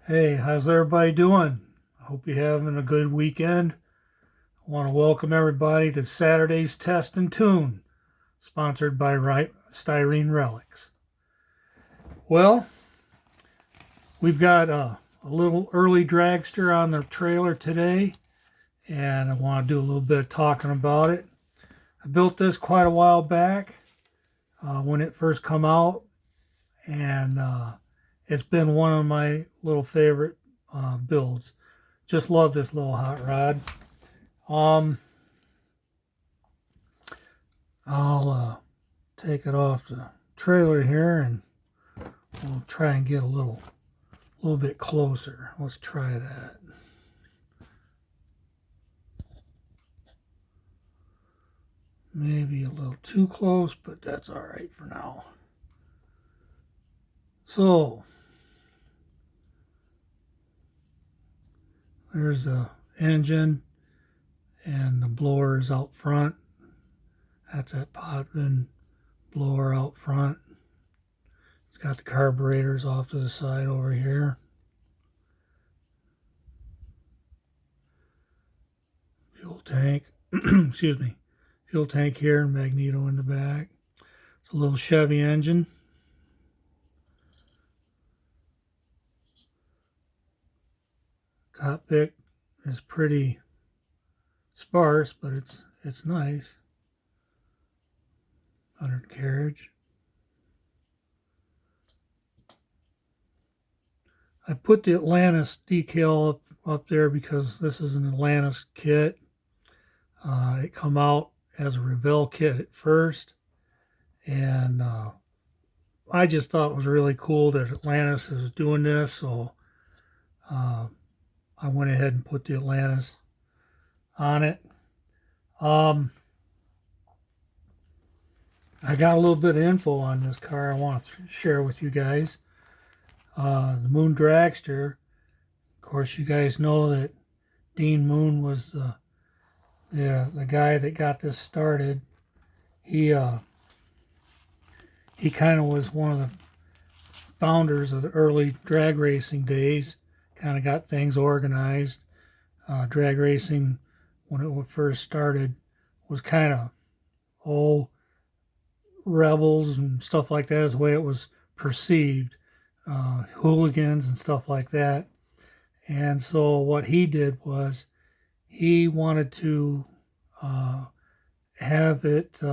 Hey, how's everybody doing? I hope you're having a good weekend. I want to welcome everybody to Saturday's Test and Tune, sponsored by Styrene Relics. Well, we've got a little early dragster on the trailer today, and I want to do a little bit of talking about it. I built this quite a while back when it first come out, and it's been one of my little favorite builds. Just love this little hot rod. Um, I'll take it off the trailer here, and we'll try and get a little bit closer. Let's try that. Maybe a little too close, but that's all right for now. So there's the engine, and the blower is out front. That's that Potvin blower out front. It's got the carburetors off to the side over here. Fuel tank, excuse me, fuel tank here, and magneto in the back. It's a little Chevy engine. Cockpit is pretty sparse, but it's nice. Undercarriage. I put the Atlantis decal up there because this is an Atlantis kit. It come out as a Revell kit at first, and I just thought it was really cool that Atlantis is doing this, so I went ahead and put the Atlantis on it. I got a little bit of info on this car I want to share with you guys. The Moon Dragster. Of course, you guys know that Dean Moon was the guy that got this started. He kind of was one of the founders of the early drag racing days. Kind of got things organized. Drag racing, when it first started, was kind of rebels and stuff like that is the way it was perceived. Hooligans and stuff like that. And so what he did was he wanted to have it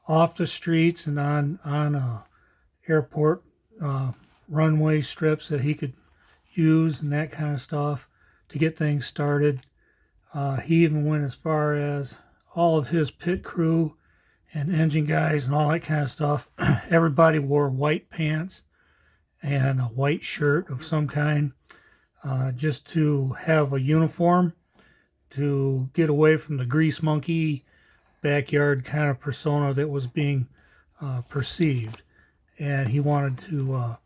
off the streets and on airport runway strips that he could use and that kind of stuff to get things started. He even went as far as all of his pit crew and engine guys and all that kind of stuff. Everybody wore white pants and a white shirt of some kind, just to have a uniform to get away from the grease monkey backyard kind of persona that was being perceived. And he wanted to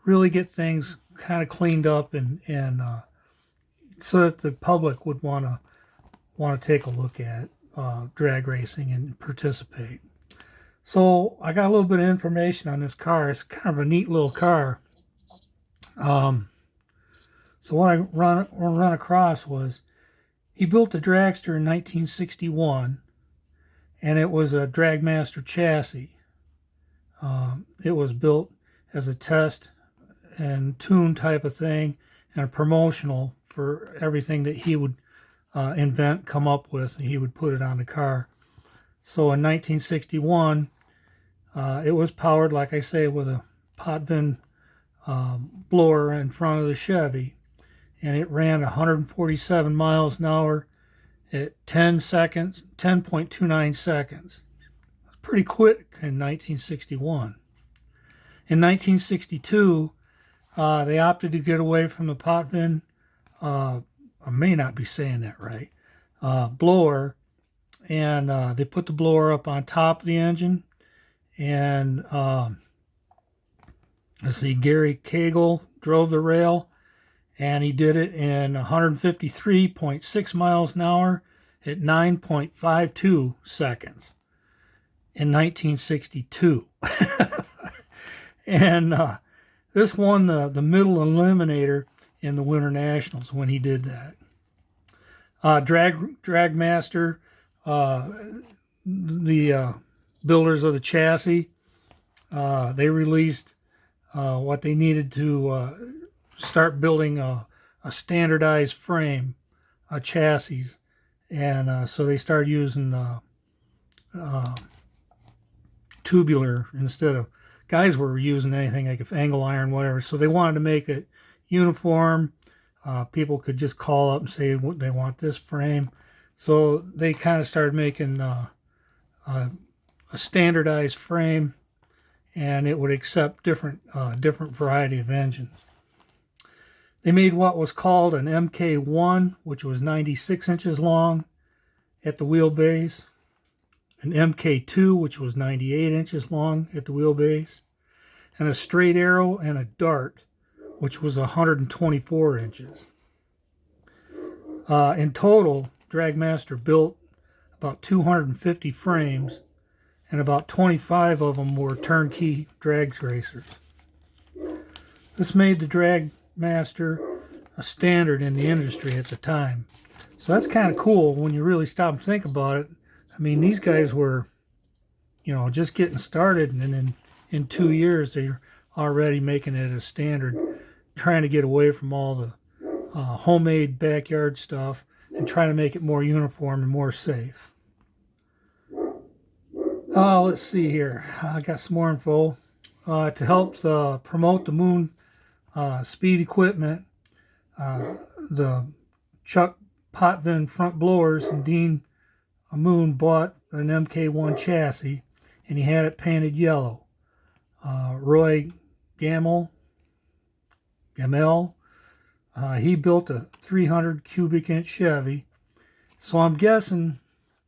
really get things kind of cleaned up and so that the public would want to take a look at drag racing and participate. So I got a little bit of information on this car. It's kind of a neat little car. So what I run across was he built the dragster in 1961, and it was a Dragmaster chassis. It was built as a test and tune type of thing, and a promotional for everything that he would invent, come up with, and he would put it on the car. So in 1961, it was powered, like I say, with a Potvin blower in front of the Chevy, and it ran 147 miles an hour at 10.29 seconds. It's pretty quick in 1961. In 1962, they opted to get away from the Potvin, I may not be saying that right, blower, and they put the blower up on top of the engine. And let's see, Gary Cagle drove the rail, and he did it in 153.6 miles an hour at 9.52 seconds in 1962. And This won the middle eliminator in the Winter Nationals when he did that. Dragmaster, the builders of the chassis, they released what they needed to start building a standardized frame, a chassis, and so they started using tubular instead of, guys were using anything like angle iron, whatever. So they wanted to make it uniform. People could just call up and say they want this frame. So they kind of started making a standardized frame, and it would accept different variety of engines. They made what was called an MK1, which was 96 inches long at the wheelbase, an MK2, which was 98 inches long at the wheelbase, and a straight arrow and a dart, which was 124 inches. In total, Dragmaster built about 250 frames, and about 25 of them were turnkey drag racers. This made the Dragmaster a standard in the industry at the time. So that's kind of cool when you really stop and think about it. I mean, these guys were, just getting started, and then in 2 years they're already making it a standard, trying to get away from all the homemade backyard stuff and trying to make it more uniform and more safe. Let's see here. I got some more info. To help promote the Moon speed equipment, the Chuck Potvin front blowers and Dean Moon bought an MK1 chassis, and he had it painted yellow. Roy Gamel, he built a 300 cubic inch Chevy. So I'm guessing,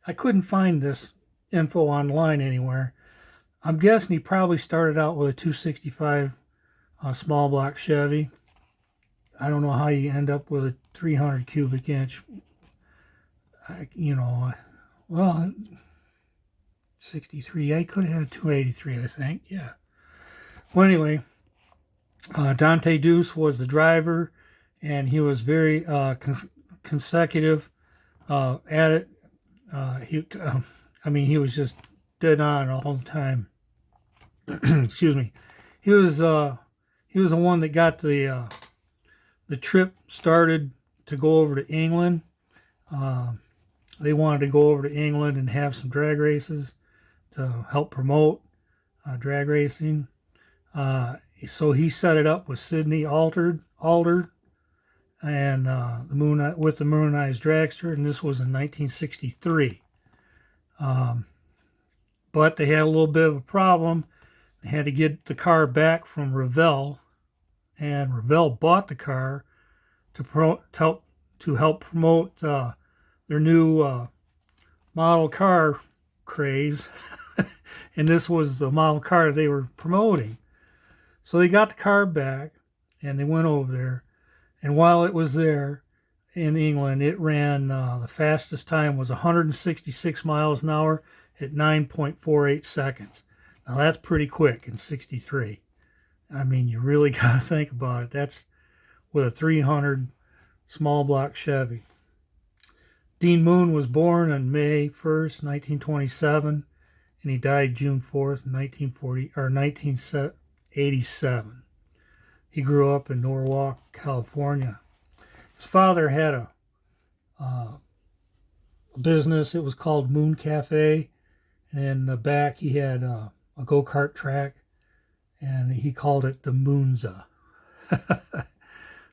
I couldn't find this info online anywhere. I'm guessing he probably started out with a 265 small block Chevy. I don't know how you end up with a 300 cubic inch. Well, 63. I could have had a 283, I think. Yeah. Well, anyway, Dante Deuce was the driver, and he was very consecutive at it. He was just dead on all the time. Excuse me. He was the one that got the trip started to go over to England. They wanted to go over to England and have some drag races to help promote drag racing. So he set it up with Sidney Alder and with the Moonized Dragster, and this was in 1963. But they had a little bit of a problem. They had to get the car back from Revell, and Revell bought the car to help promote their new model car craze. And this was the model car they were promoting. So they got the car back, and they went over there. And while it was there in England, it ran, the fastest time was 166 miles an hour at 9.48 seconds. Now that's pretty quick in 63. I mean, you really got to think about it. That's with a 300 small block Chevy. Dean Moon was born on May 1st, 1927, and he died June 4th, 1987. He grew up in Norwalk, California. His father had a business. It was called Moon Cafe, and in the back he had a go-kart track, and he called it the Moonza.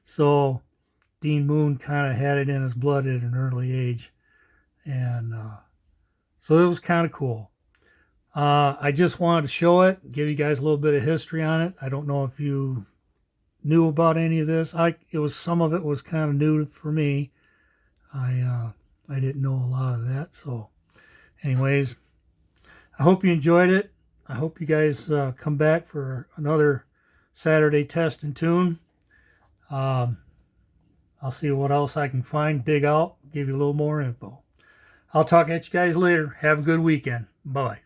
So Dean Moon kind of had it in his blood at an early age, and so it was kind of cool. I just wanted to show it, give you guys a little bit of history on it. I don't know if you knew about any of this. Some of it was kind of new for me. I didn't know a lot of that. So anyways, I hope you enjoyed it. I hope you guys come back for another Saturday test and tune. I'll see what else I can find, dig out, give you a little more info. I'll talk at you guys later. Have a good weekend. Bye.